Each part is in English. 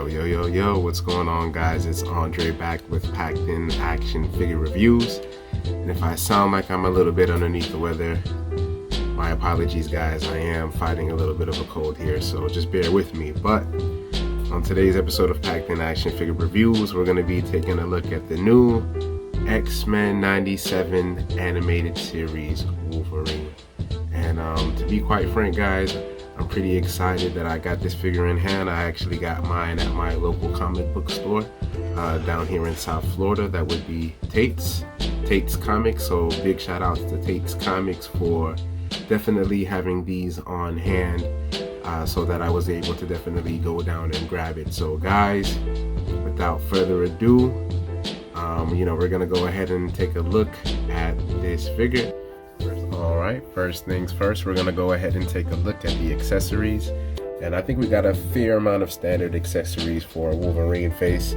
Yo, what's going on, guys? It's Andre back with Packed In Action Figure Reviews. And if I sound like I'm a little bit underneath the weather, my apologies, guys. I am fighting a little bit of a cold here, so just bear with me. But on today's episode of Packed In Action Figure Reviews, we're going to be taking a look at the new X-Men 97 animated series Wolverine. And to be quite frank, guys, I'm pretty excited that I got this figure in hand. I actually got mine at my local comic book store down here in South Florida. That would be Tate's Comics. So big shout out to Tate's Comics for definitely having these on hand so that I was able to definitely go down and grab it. So guys, without further ado, we're gonna go ahead and take a look at this figure. Alright, first things first, we're gonna go ahead and take a look at the accessories. And I think we got a fair amount of standard accessories for a Wolverine face.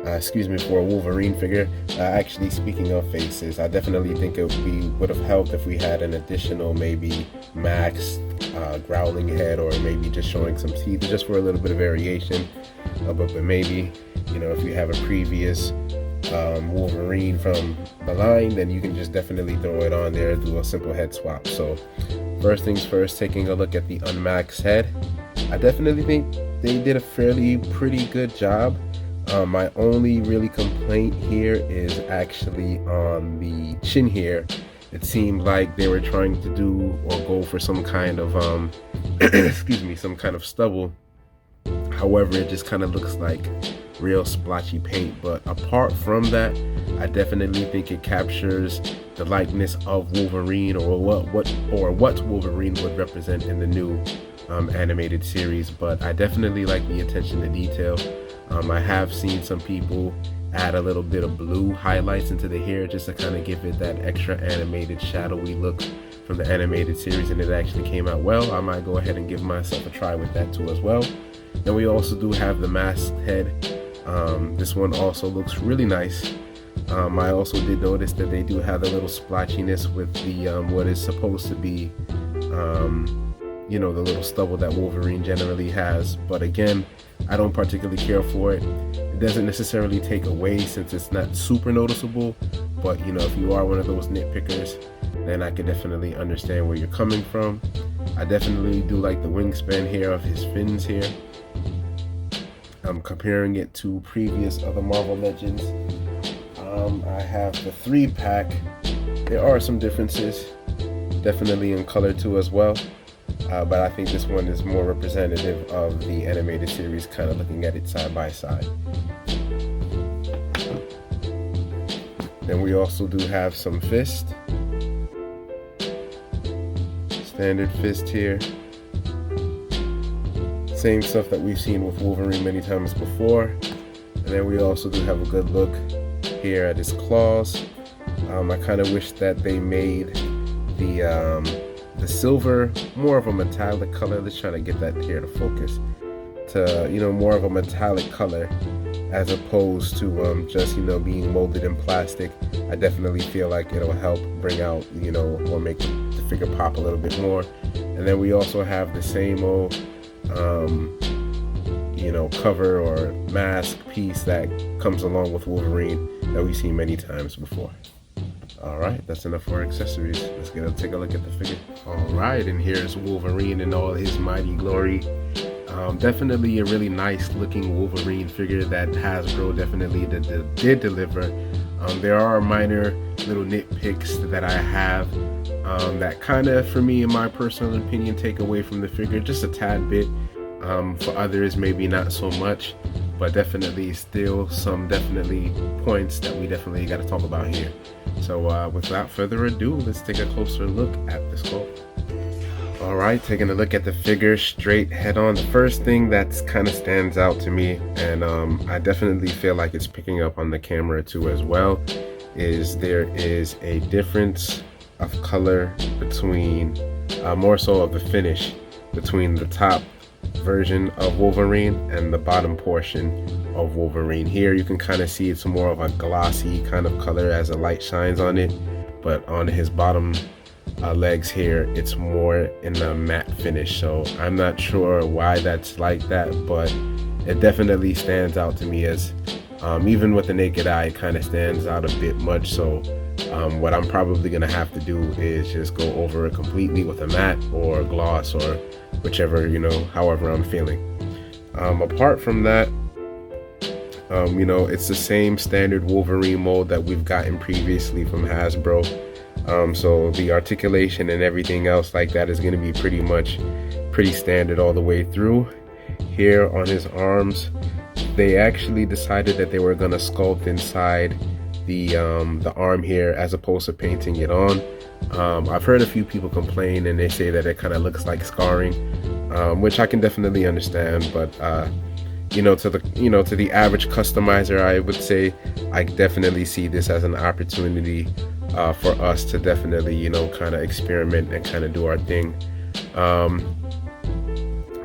For a Wolverine figure. Actually, speaking of faces, I definitely think it would have helped if we had an additional maybe Max growling head, or maybe just showing some teeth, just for a little bit of variation. But maybe, if you have a previous Wolverine from the line, then you can just definitely throw it on there, do a simple head swap. So first things first, taking a look at the unmaxed head, I definitely think they did a pretty good job. My only really complaint here is actually on the chin here. It seemed like they were trying to do or go for some kind of some kind of stubble. However, it just kind of looks like real splotchy paint. But apart from that, I definitely think it captures the likeness of Wolverine, or what Wolverine would represent in the new animated series. But I definitely like the attention to detail. I have seen some people add a little bit of blue highlights into the hair just to kind of give it that extra animated shadowy look from the animated series, and it actually came out well. I might go ahead and give myself a try with that too as well. Then we also do have the masked head. This one also looks really nice. I also did notice that they do have a little splotchiness with the what is supposed to be the little stubble that Wolverine generally has. But again, I don't particularly care for it. It doesn't necessarily take away, since it's not super noticeable. But if you are one of those nitpickers, then I could definitely understand where you're coming from. I definitely do like the wingspan here of his fins here. I'm comparing it to previous other Marvel Legends. I have the 3-pack. There are some differences, definitely in color too as well. But I think this one is more representative of the animated series, kind of looking at it side by side. Then we also do have some fist. Standard fist here. Same stuff that we've seen with Wolverine many times before. And then we also do have a good look here at his claws. I kind of wish that they made the silver more of a metallic color. Let's try to get that here to focus. To more of a metallic color, as opposed to just being molded in plastic. I definitely feel like it'll help bring out or make the figure pop a little bit more. And then we also have the same old cover or mask piece that comes along with Wolverine that we've seen many times before. Alright, that's enough for accessories. Let's take a look at the figure. Alright, and here's Wolverine in all his mighty glory. Definitely a really nice looking Wolverine figure that Hasbro definitely did deliver. There are minor little nitpicks that I have that kind of, for me, in my personal opinion, take away from the figure just a tad bit. For others, maybe not so much, but definitely still some points that we definitely got to talk about here. So without further ado, let's take a closer look at the sculpt. Alright, taking a look at the figure straight head on. The first thing that kind of stands out to me, and I definitely feel like it's picking up on the camera too as well, is there is a difference of color between, more so of the finish, between the top version of Wolverine and the bottom portion of Wolverine. Here you can kind of see it's more of a glossy kind of color as the light shines on it, but on his bottom legs here, it's more in a matte finish. So I'm not sure why that's like that, but it definitely stands out to me as, even with the naked eye, it kind of stands out a bit much. So what I'm probably gonna have to do is just go over it completely with a matte or gloss or whichever, however I'm feeling. Apart from that, it's the same standard Wolverine mold that we've gotten previously from Hasbro. So the articulation and everything else like that is going to be pretty standard all the way through. Here on his arms, they actually decided that they were going to sculpt inside the arm here as opposed to painting it on. I've heard a few people complain and they say that it kind of looks like scarring, which I can definitely understand, but to the average customizer, I would say I definitely see this as an opportunity for us to definitely kind of experiment and kind of do our thing.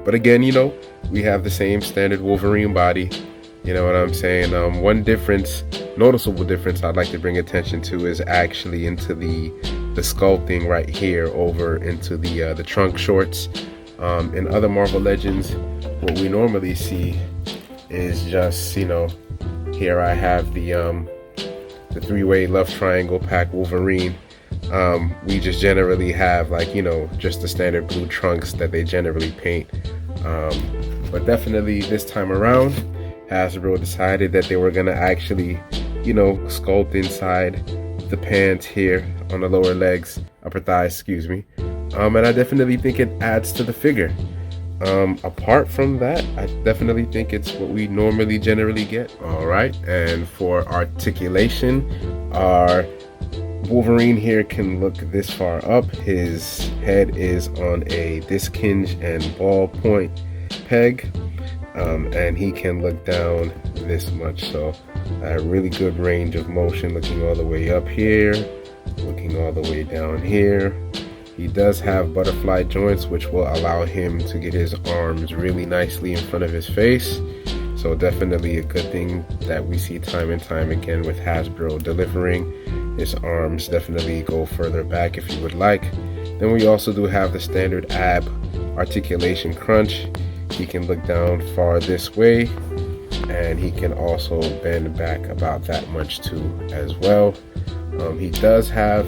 But again, we have the same standard Wolverine body. You know what I'm saying? One noticeable difference I'd like to bring attention to is actually into the sculpting right here over into the trunk shorts. In other Marvel Legends, what we normally see is just, here I have the three-way love triangle pack Wolverine. We just generally have just the standard blue trunks that they generally paint. But definitely this time around, Hasbro decided that they were gonna actually, sculpt inside the pants here on the lower legs, upper thighs, excuse me. And I definitely think it adds to the figure. Apart from that, I definitely think it's what we normally generally get. All right, and for articulation, our Wolverine here can look this far up. His head is on a disc hinge and ballpoint peg, and he can look down this much. So a really good range of motion, looking all the way up here, looking all the way down here. He does have butterfly joints, which will allow him to get his arms really nicely in front of his face. So definitely a good thing that we see time and time again with Hasbro delivering. His arms definitely go further back if you would like. Then we also do have the standard ab articulation crunch. He can look down far this way, and he can also bend back about that much too as well. He does have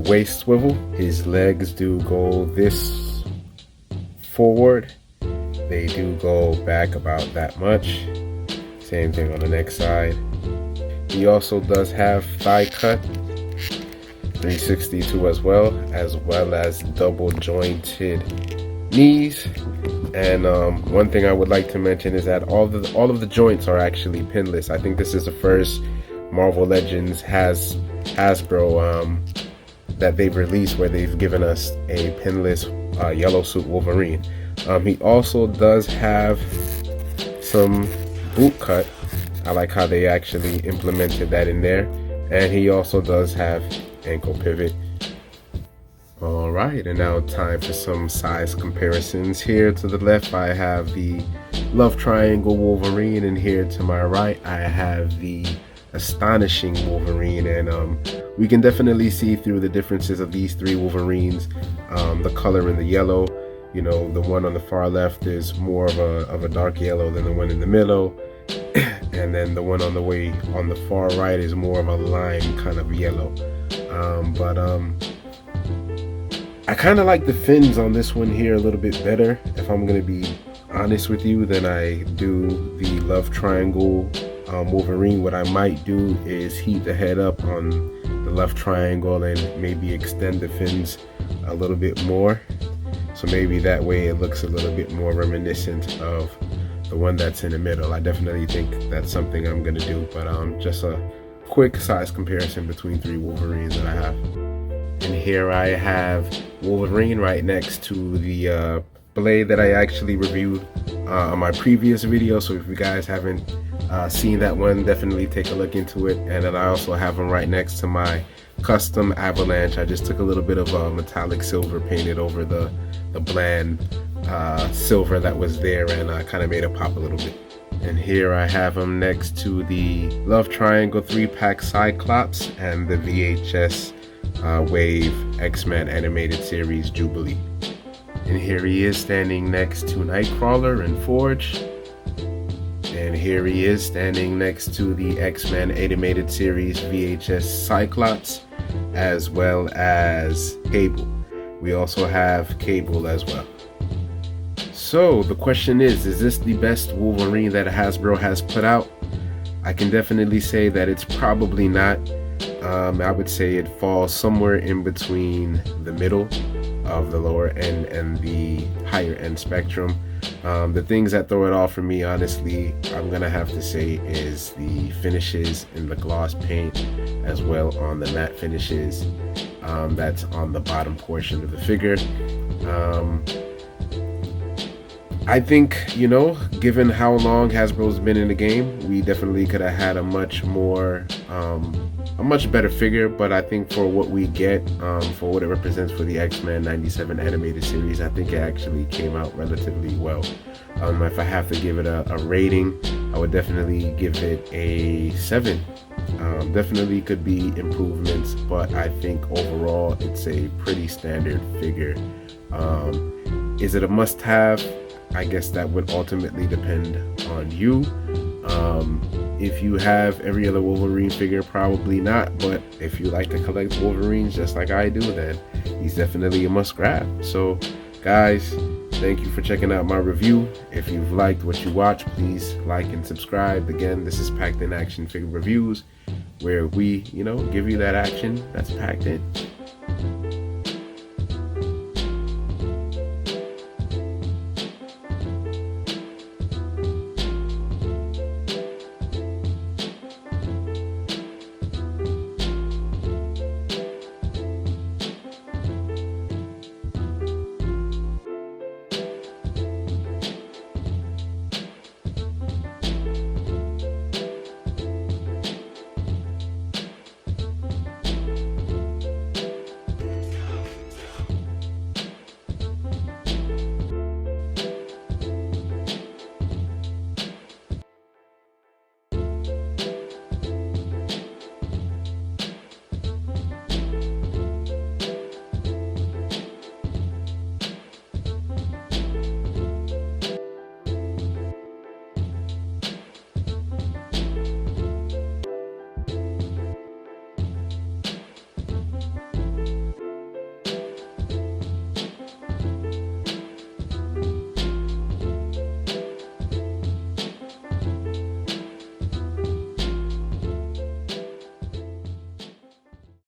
waist swivel. His legs do go this forward. They do go back about that much. Same thing on the next side. He also does have thigh cut 362 as well as double jointed knees. And one thing I would like to mention is that all of the joints are actually pinless. I think this is the first Marvel Legends Hasbro that they've released where they've given us a pinless yellow suit Wolverine. He also does have some boot cut. I like how they actually implemented that in there. And he also does have ankle pivot. All right, and now time for some size comparisons. Here to the left, I have the love triangle Wolverine, and here to my right, I have the astonishing Wolverine. And we can definitely see through the differences of these three Wolverines. The color in the yellow, the one on the far left is more of a dark yellow than the one in the middle. And then the one on the far right is more of a lime kind of yellow. I kind of like the fins on this one here a little bit better, if I'm going to be honest with you, than I do the love triangle Wolverine. What I might do is heat the head up on the left triangle and maybe extend the fins a little bit more. So maybe that way it looks a little bit more reminiscent of the one that's in the middle. I definitely think that's something I'm gonna do, but just a quick size comparison between three Wolverines that I have. And here I have Wolverine right next to the blade that I actually reviewed on my previous video. So if you guys haven't seen that one, definitely take a look into it. And then I also have them right next to my custom Avalanche. I just took a little bit of metallic silver, painted over the bland silver that was there, and I kind of made it pop a little bit. And here I have them next to the Love Triangle 3-pack Cyclops and the VHS Wave X-Men animated series Jubilee. And here he is standing next to Nightcrawler and Forge. And here he is standing next to the X-Men animated series VHS Cyclops, as well as Cable. We also have Cable as well. So the question is this the best Wolverine that Hasbro has put out? I can definitely say that it's probably not. I would say it falls somewhere in between the middle of the lower end and the higher end spectrum. The things that throw it off for me, honestly, I'm gonna have to say is the finishes in the gloss paint, as well on the matte finishes that's on the bottom portion of the figure. I think, you know, given how long Hasbro's been in the game, we definitely could have had a much better figure. But I think for what we get, for what it represents for the X-Men 97 animated series, I think it actually came out relatively well. If I have to give it a rating, I would definitely give it a 7. Definitely could be improvements, but I think overall it's a pretty standard figure. Is it a must-have? I guess that would ultimately depend on you. If you have every other Wolverine figure, probably not. But if you like to collect Wolverines just like I do, then he's definitely a must grab. So guys, thank you for checking out my review. If you've liked what you watch, please like and subscribe. Again, this is Packed In Action Figure Reviews, where we, you know, give you that action that's packed in.